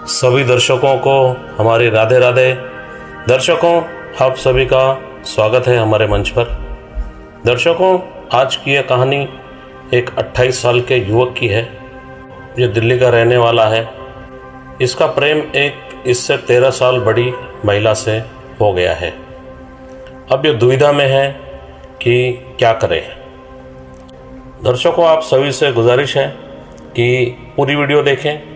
सभी दर्शकों को हमारी राधे राधे। दर्शकों, आप सभी का स्वागत है हमारे मंच पर। दर्शकों, आज की यह कहानी एक 28 साल के युवक की है जो दिल्ली का रहने वाला है। इसका प्रेम एक इससे 13 साल बड़ी महिला से हो गया है। अब ये दुविधा में है कि क्या करे। दर्शकों, आप सभी से गुजारिश है कि पूरी वीडियो देखें।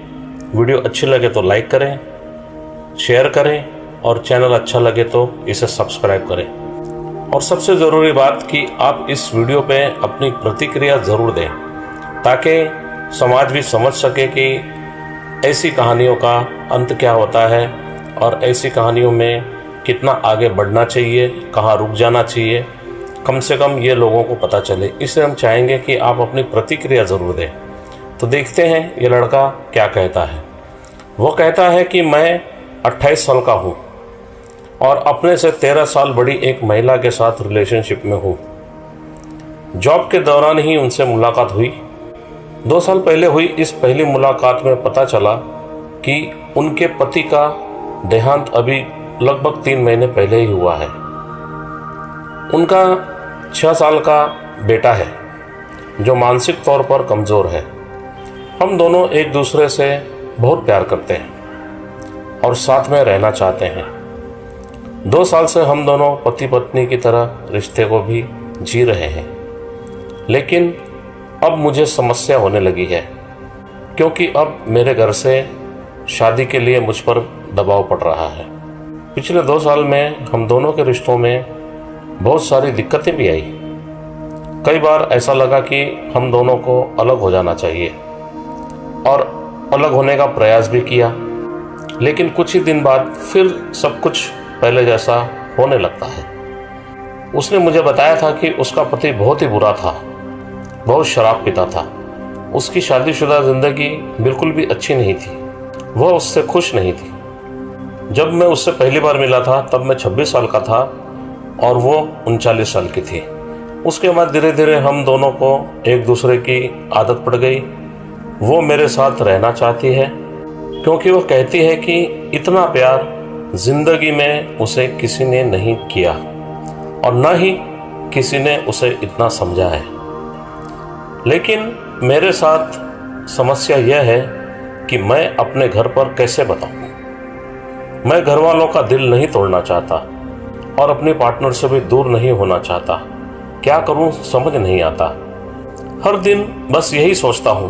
वीडियो अच्छी लगे तो लाइक करें, शेयर करें और चैनल अच्छा लगे तो इसे सब्सक्राइब करें। और सबसे ज़रूरी बात कि आप इस वीडियो पे अपनी प्रतिक्रिया ज़रूर दें ताकि समाज भी समझ सके कि ऐसी कहानियों का अंत क्या होता है और ऐसी कहानियों में कितना आगे बढ़ना चाहिए, कहाँ रुक जाना चाहिए, कम से कम ये लोगों को पता चले। इसलिए हम चाहेंगे कि आप अपनी प्रतिक्रिया ज़रूर दें। तो देखते हैं ये लड़का क्या कहता है। वो कहता है कि मैं 28 साल का हूँ और अपने से 13 साल बड़ी एक महिला के साथ रिलेशनशिप में हूँ। जॉब के दौरान ही उनसे मुलाकात हुई। 2 साल पहले हुई इस पहली मुलाकात में पता चला कि उनके पति का देहांत अभी लगभग 3 महीने पहले ही हुआ है। उनका 6 साल का बेटा है जो मानसिक तौर पर कमज़ोर है। हम दोनों एक दूसरे से बहुत प्यार करते हैं और साथ में रहना चाहते हैं। 2 साल से हम दोनों पति पत्नी की तरह रिश्ते को भी जी रहे हैं। लेकिन अब मुझे समस्या होने लगी है क्योंकि अब मेरे घर से शादी के लिए मुझ पर दबाव पड़ रहा है। पिछले 2 साल में हम दोनों के रिश्तों में बहुत सारी दिक्कतें भी आई। कई बार ऐसा लगा कि हम दोनों को अलग हो जाना चाहिए और अलग होने का प्रयास भी किया, लेकिन कुछ ही दिन बाद फिर सब कुछ पहले जैसा होने लगता है। उसने मुझे बताया था कि उसका पति बहुत ही बुरा था, बहुत शराब पीता था। उसकी शादीशुदा ज़िंदगी बिल्कुल भी अच्छी नहीं थी। वह उससे खुश नहीं थी। जब मैं उससे पहली बार मिला था तब मैं 26 साल का था और वो 39 साल की थी। उसके बाद धीरे धीरे हम दोनों को एक दूसरे की आदत पड़ गई। वो मेरे साथ रहना चाहती है क्योंकि वो कहती है कि इतना प्यार जिंदगी में उसे किसी ने नहीं किया और न ही किसी ने उसे इतना समझा है। लेकिन मेरे साथ समस्या यह है कि मैं अपने घर पर कैसे बताऊं। मैं घर वालों का दिल नहीं तोड़ना चाहता और अपने पार्टनर से भी दूर नहीं होना चाहता। क्या करूं समझ नहीं आता। हर दिन बस यही सोचता हूं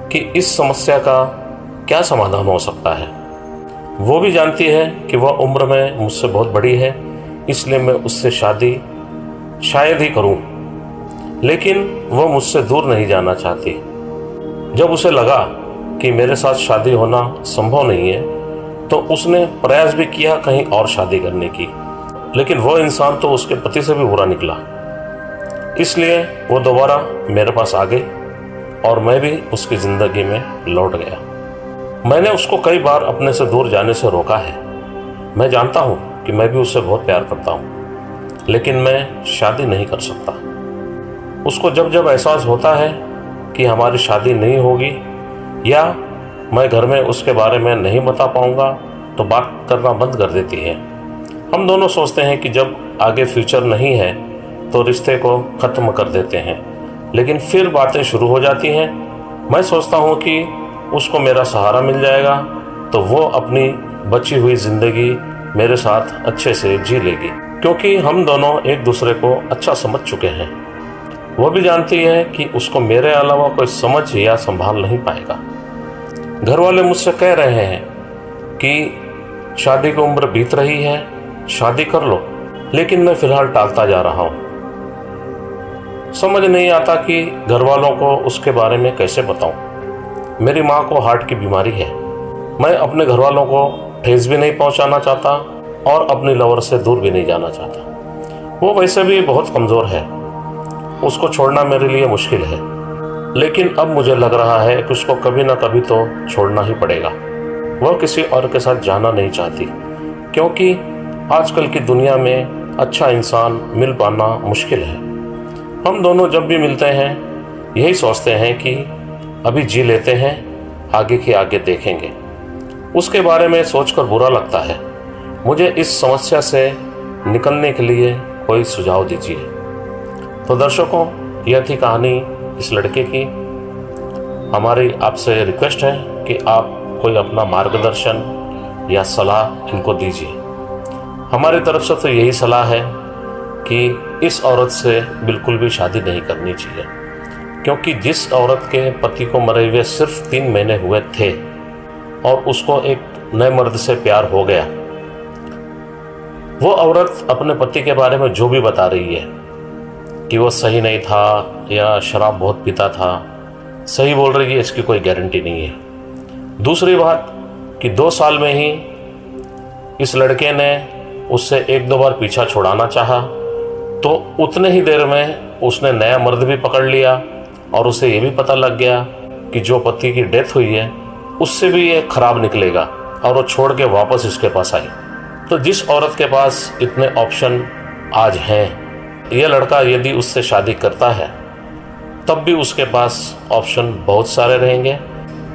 कि इस समस्या का क्या समाधान हो सकता है। वो भी जानती है कि वह उम्र में मुझसे बहुत बड़ी है, इसलिए मैं उससे शादी शायद ही करूं, लेकिन वह मुझसे दूर नहीं जाना चाहती। जब उसे लगा कि मेरे साथ शादी होना संभव नहीं है तो उसने प्रयास भी किया कहीं और शादी करने की, लेकिन वह इंसान तो उसके पति से भी बुरा निकला। इसलिए वो दोबारा मेरे पास आ गई और मैं भी उसकी ज़िंदगी में लौट गया। मैंने उसको कई बार अपने से दूर जाने से रोका है। मैं जानता हूँ कि मैं भी उससे बहुत प्यार करता हूँ, लेकिन मैं शादी नहीं कर सकता। उसको जब जब एहसास होता है कि हमारी शादी नहीं होगी या मैं घर में उसके बारे में नहीं बता पाऊँगा तो बात करना बंद कर देती है। हम दोनों सोचते हैं कि जब आगे फ्यूचर नहीं है तो रिश्ते को ख़त्म कर देते हैं, लेकिन फिर बातें शुरू हो जाती हैं। मैं सोचता हूँ कि उसको मेरा सहारा मिल जाएगा तो वो अपनी बची हुई ज़िंदगी मेरे साथ अच्छे से जी लेगी, क्योंकि हम दोनों एक दूसरे को अच्छा समझ चुके हैं। वो भी जानती है कि उसको मेरे अलावा कोई समझ या संभाल नहीं पाएगा। घर वाले मुझसे कह रहे हैं कि शादी की उम्र बीत रही है, शादी कर लो, लेकिन मैं फ़िलहाल टालता जा रहा हूँ। समझ नहीं आता कि घर वालों को उसके बारे में कैसे बताऊं। मेरी माँ को हार्ट की बीमारी है। मैं अपने घर वालों को ठेस भी नहीं पहुंचाना चाहता और अपनी लवर से दूर भी नहीं जाना चाहता। वो वैसे भी बहुत कमज़ोर है, उसको छोड़ना मेरे लिए मुश्किल है। लेकिन अब मुझे लग रहा है कि उसको कभी ना कभी तो छोड़ना ही पड़ेगा। वह किसी और के साथ जाना नहीं चाहती क्योंकि आजकल की दुनिया में अच्छा इंसान मिल पाना मुश्किल है। हम दोनों जब भी मिलते हैं यही सोचते हैं कि अभी जी लेते हैं, आगे की आगे देखेंगे। उसके बारे में सोचकर बुरा लगता है। मुझे इस समस्या से निकलने के लिए कोई सुझाव दीजिए। तो दर्शकों, यह थी कहानी इस लड़के की। हमारी आपसे रिक्वेस्ट है कि आप कोई अपना मार्गदर्शन या सलाह इनको दीजिए। हमारी तरफ से तो यही सलाह है कि इस औरत से बिल्कुल भी शादी नहीं करनी चाहिए, क्योंकि जिस औरत के पति को मरे हुए सिर्फ 3 महीने हुए थे और उसको एक नए मर्द से प्यार हो गया, वो औरत अपने पति के बारे में जो भी बता रही है कि वो सही नहीं था या शराब बहुत पीता था, सही बोल रही है, इसकी कोई गारंटी नहीं है। दूसरी बात कि 2 साल में ही इस लड़के ने उससे 1-2 बार पीछा छुड़ाना चाहा, तो उतने ही देर में उसने नया मर्द भी पकड़ लिया और उसे ये भी पता लग गया कि जो पति की डेथ हुई है उससे भी ये खराब निकलेगा, और वो छोड़ के वापस इसके पास आई। तो जिस औरत के पास इतने ऑप्शन आज हैं, यह लड़का यदि उससे शादी करता है तब भी उसके पास ऑप्शन बहुत सारे रहेंगे।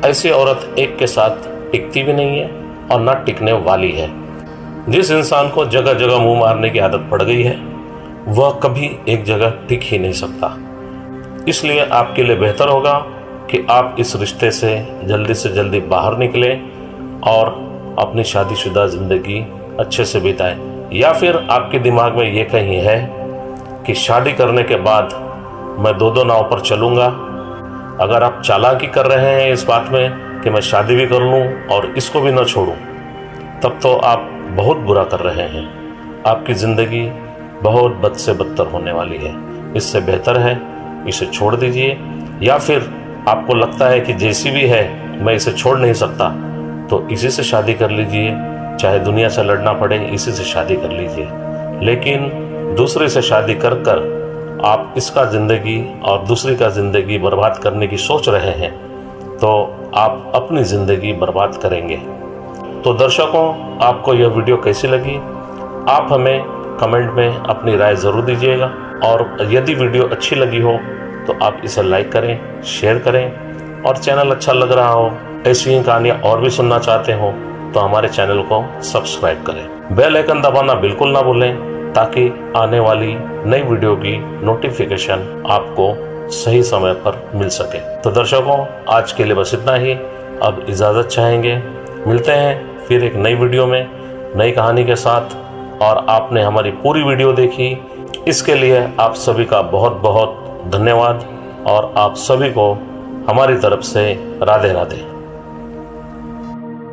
ऐसी औरत एक के साथ टिकती भी नहीं है और ना टिकने वाली है। जिस इंसान को जगह जगह मुंह मारने की आदत पड़ गई है, वह कभी एक जगह टिक ही नहीं सकता। इसलिए आपके लिए बेहतर होगा कि आप इस रिश्ते से जल्दी बाहर निकलें और अपनी शादीशुदा ज़िंदगी अच्छे से बिताएं। या फिर आपके दिमाग में ये कहीं है कि शादी करने के बाद मैं 2 नाव पर चलूँगा। अगर आप चालाकी कर रहे हैं इस बात में कि मैं शादी भी कर लूँ और इसको भी न छोड़ूँ, तब तो आप बहुत बुरा कर रहे हैं। आपकी ज़िंदगी बहुत बद से बदतर होने वाली है। इससे बेहतर है इसे छोड़ दीजिए, या फिर आपको लगता है कि जैसी भी है मैं इसे छोड़ नहीं सकता, तो इसी से शादी कर लीजिए। चाहे दुनिया से लड़ना पड़े, इसी से शादी कर लीजिए। लेकिन दूसरे से शादी कर कर आप इसका ज़िंदगी और दूसरी का ज़िंदगी बर्बाद करने की सोच रहे हैं, तो आप अपनी ज़िंदगी बर्बाद करेंगे। तो दर्शकों, आपको यह वीडियो कैसी लगी, आप हमें कमेंट में अपनी राय ज़रूर दीजिएगा। और यदि वीडियो अच्छी लगी हो तो आप इसे लाइक करें, शेयर करें, और चैनल अच्छा लग रहा हो, ऐसी ही कहानियाँ और भी सुनना चाहते हो तो हमारे चैनल को सब्सक्राइब करें। बेल आइकन दबाना बिल्कुल ना भूलें, ताकि आने वाली नई वीडियो की नोटिफिकेशन आपको सही समय पर मिल सके। तो दर्शकों, आज के लिए बस इतना ही। अब इजाज़त चाहेंगे। मिलते हैं फिर एक नई वीडियो में नई कहानी के साथ। और आपने हमारी पूरी वीडियो देखी, इसके लिए आप सभी का बहुत बहुत धन्यवाद, और आप सभी को हमारी तरफ से राधे राधे।